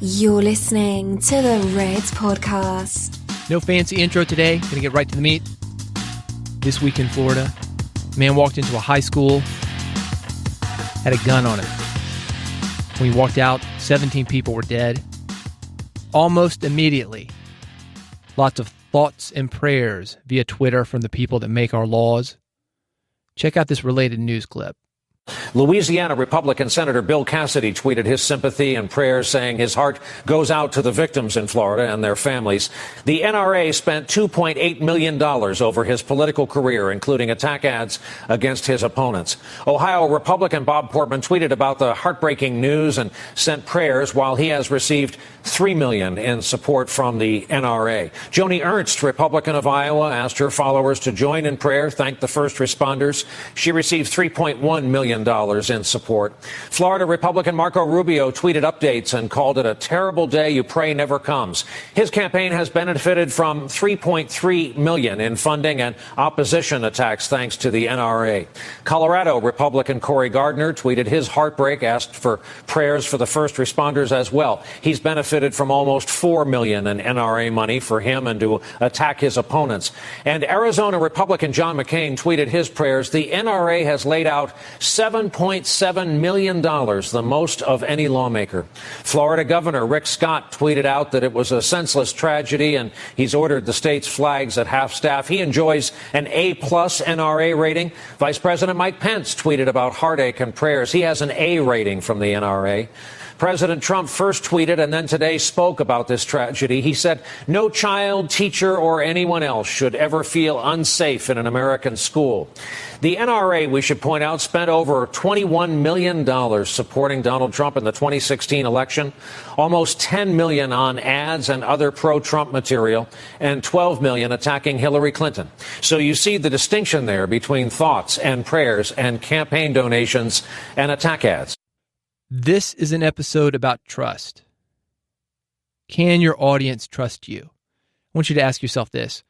You're listening to the Reds Podcast. No fancy intro today. Gonna get right to the meat. This week in Florida, a man walked into a high school, had a gun on him. When he walked out, 17 people were dead. Almost immediately, lots of thoughts and prayers via Twitter from the people that make our laws. Check out this related news clip. Louisiana Republican Senator Bill Cassidy tweeted his sympathy and prayers, saying his heart goes out to the victims in Florida and their families. The NRA spent $2.8 million over his political career, including attack ads against his opponents. Ohio Republican Bob Portman tweeted about the heartbreaking news and sent prayers, while he has received $3 million in support from the NRA. Joni Ernst, Republican of Iowa, asked her followers to join in prayer, thank the first responders. She received $3.1 million in support. Florida Republican Marco Rubio tweeted updates and called it a terrible day you pray never comes. His campaign has benefited from $3.3 million in funding and opposition attacks thanks to the NRA. Colorado Republican Cory Gardner tweeted his heartbreak, asked for prayers for the first responders as well. He's benefited from almost $4 million in NRA money for him and to attack his opponents. And Arizona Republican John McCain tweeted his prayers. The NRA has laid out $7.7 million, the most of any lawmaker. Florida Governor Rick Scott tweeted out that it was a senseless tragedy, and he's ordered the state's flags at half-staff. He enjoys an A-plus NRA rating. Vice President Mike Pence tweeted about heartache and prayers. He has an A rating from the NRA. President Trump first tweeted and then today spoke about this tragedy. He said, no child, teacher, or anyone else should ever feel unsafe in an American school. The NRA, we should point out, spent over $21 million supporting Donald Trump in the 2016 election, almost $10 million on ads and other pro-Trump material, and $12 million attacking Hillary Clinton. So you see the distinction there between thoughts and prayers and campaign donations and attack ads. This is an episode about trust. Can your audience trust you? I want you to ask yourself this.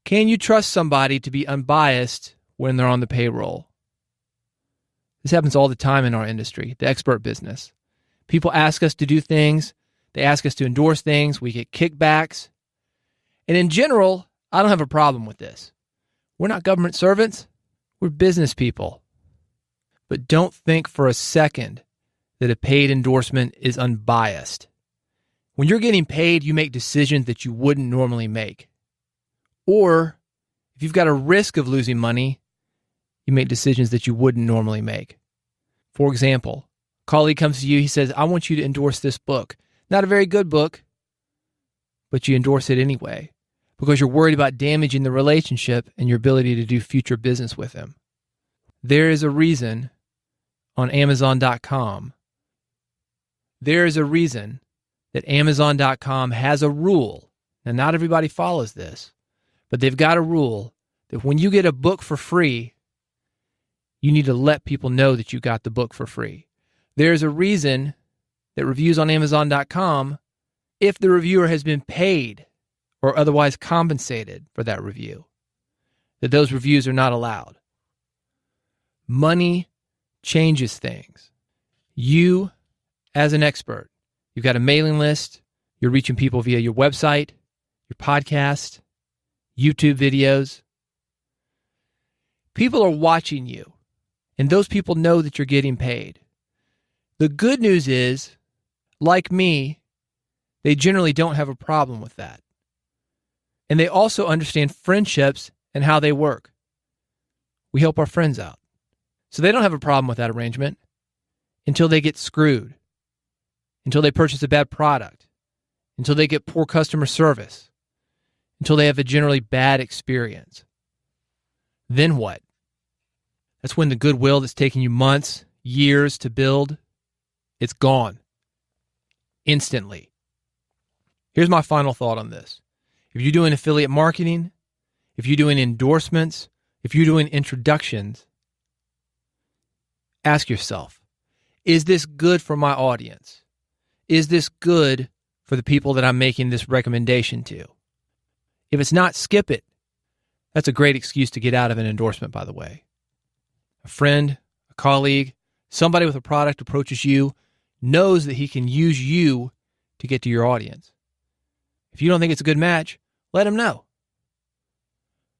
Can you trust somebody to be unbiased when they're on the payroll? This happens all the time in our industry, the expert business. People ask us to do things. They ask us to endorse things. We get kickbacks. And in general, I don't have a problem with this. We're not government servants. We're business people. But don't think for a second that a paid endorsement is unbiased. When you're getting paid, you make decisions that you wouldn't normally make. Or if you've got a risk of losing money, you make decisions that you wouldn't normally make. For example, a colleague comes to you, he says, I want you to endorse this book. Not a very good book, but you endorse it anyway because you're worried about damaging the relationship and your ability to do future business with him. There is a reason on Amazon.com. There is a reason that Amazon.com has a rule, and not everybody follows this, but they've got a rule that when you get a book for free, you need to let people know that you got the book for free. There's a reason that reviews on Amazon.com, if the reviewer has been paid or otherwise compensated for that review, that those reviews are not allowed. Money changes things. You, as an expert, you've got a mailing list, you're reaching people via your website, your podcast, YouTube videos. People are watching you, and those people know that you're getting paid. The good news is, like me, they generally don't have a problem with that. And they also understand friendships and how they work. We help our friends out. So they don't have a problem with that arrangement until they get screwed, until they purchase a bad product, until they get poor customer service, until they have a generally bad experience. Then what? That's when the goodwill that's taken you months, years to build, it's gone. Instantly. Here's my final thought on this. If you're doing affiliate marketing, if you're doing endorsements, if you're doing introductions, ask yourself, is this good for my audience? Is this good for the people that I'm making this recommendation to? If it's not, skip it. That's a great excuse to get out of an endorsement, by the way. A friend, a colleague, somebody with a product approaches you, knows that he can use you to get to your audience. If you don't think it's a good match, let them know.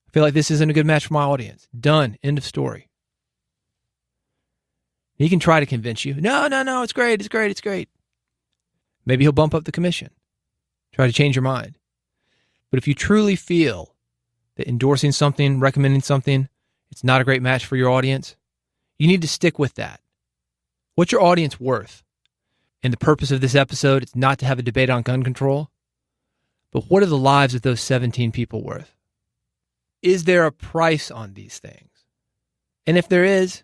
I feel like this isn't a good match for my audience. Done. End of story. He can try to convince you. No, it's great. Maybe he'll bump up the commission. Try to change your mind. But if you truly feel that endorsing something, recommending something, it's not a great match for your audience, you need to stick with that. What's your audience worth? And the purpose of this episode is not to have a debate on gun control, but what are the lives of those 17 people worth? Is there a price on these things? And if there is,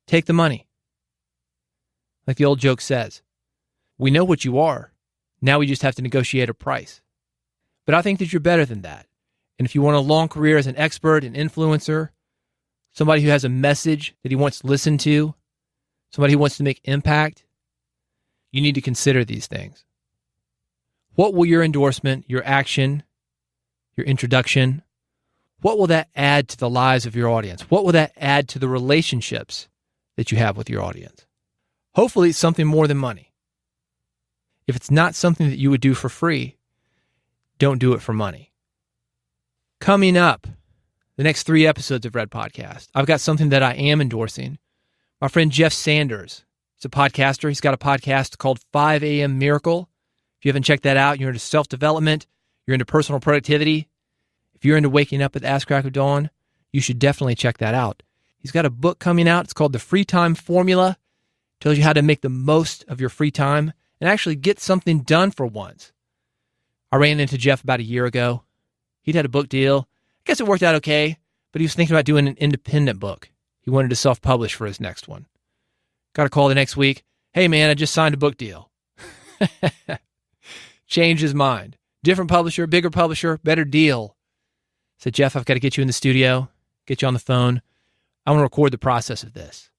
take the money. Like the old joke says, we know what you are. Now we just have to negotiate a price. But I think that you're better than that. And if you want a long career as an expert, an influencer, somebody who has a message that he wants listened to, somebody who wants to make impact, you need to consider these things. What will your endorsement, your action, your introduction, what will that add to the lives of your audience? What will that add to the relationships that you have with your audience? Hopefully it's something more than money. If it's not something that you would do for free, don't do it for money. Coming up, the next 3 episodes of Red Podcast, I've got something that I am endorsing. My friend Jeff Sanders, he's a podcaster. He's got a podcast called 5 a.m. Miracle. If you haven't checked that out, you're into self-development, you're into personal productivity. If you're into waking up at the ass crack of dawn, you should definitely check that out. He's got a book coming out. It's called The Free Time Formula. It tells you how to make the most of your free time and actually get something done for once. I ran into Jeff about a year ago. He'd had a book deal. I guess it worked out okay, but he was thinking about doing an independent book. He wanted to self-publish for his next one. Got a call the next week. Hey, man, I just signed a book deal. Changed his mind. Different publisher, bigger publisher, better deal. Said, Jeff, I've got to get you in the studio, get you on the phone. I want to record the process of this.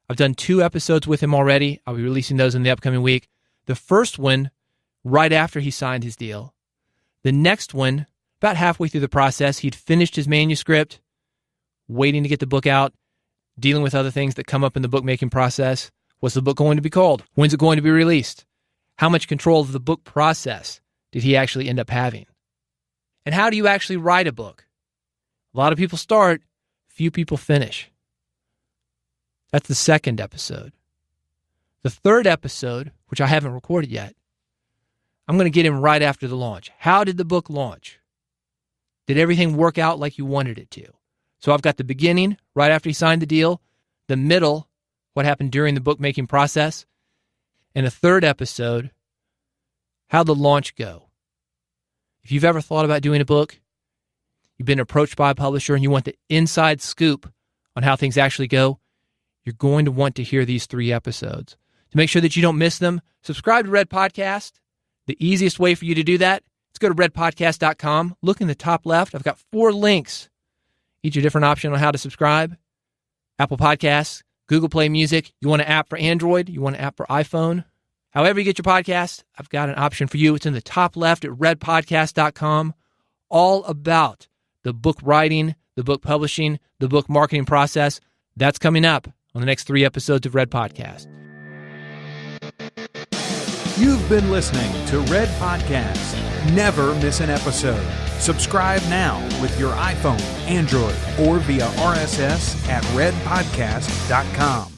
I've done 2 episodes with him already. I'll be releasing those in the upcoming week. The first one, right after he signed his deal. The next one, about halfway through the process, he'd finished his manuscript, waiting to get the book out, dealing with other things that come up in the bookmaking process. What's the book going to be called? When's it going to be released? How much control of the book process did he actually end up having? And how do you actually write a book? A lot of people start, few people finish. That's the second episode. The third episode, which I haven't recorded yet, I'm going to get him right after the launch. How did the book launch? Did everything work out like you wanted it to? So I've got the beginning, right after he signed the deal, the middle, what happened during the bookmaking process, and a third episode, how'd the launch go? If you've ever thought about doing a book, you've been approached by a publisher and you want the inside scoop on how things actually go, you're going to want to hear these 3 episodes. To make sure that you don't miss them, subscribe to Red Podcast. The easiest way for you to do that is go to redpodcast.com. Look in the top left. I've got 4 links, each a different option on how to subscribe. Apple Podcasts, Google Play Music. You want an app for Android? You want an app for iPhone? However you get your podcast, I've got an option for you. It's in the top left at redpodcast.com. All about the book writing, the book publishing, the book marketing process. That's coming up on the next 3 episodes of Red Podcast. You've been listening to Red Podcast. Never miss an episode. Subscribe now with your iPhone, Android, or via RSS at redpodcast.com.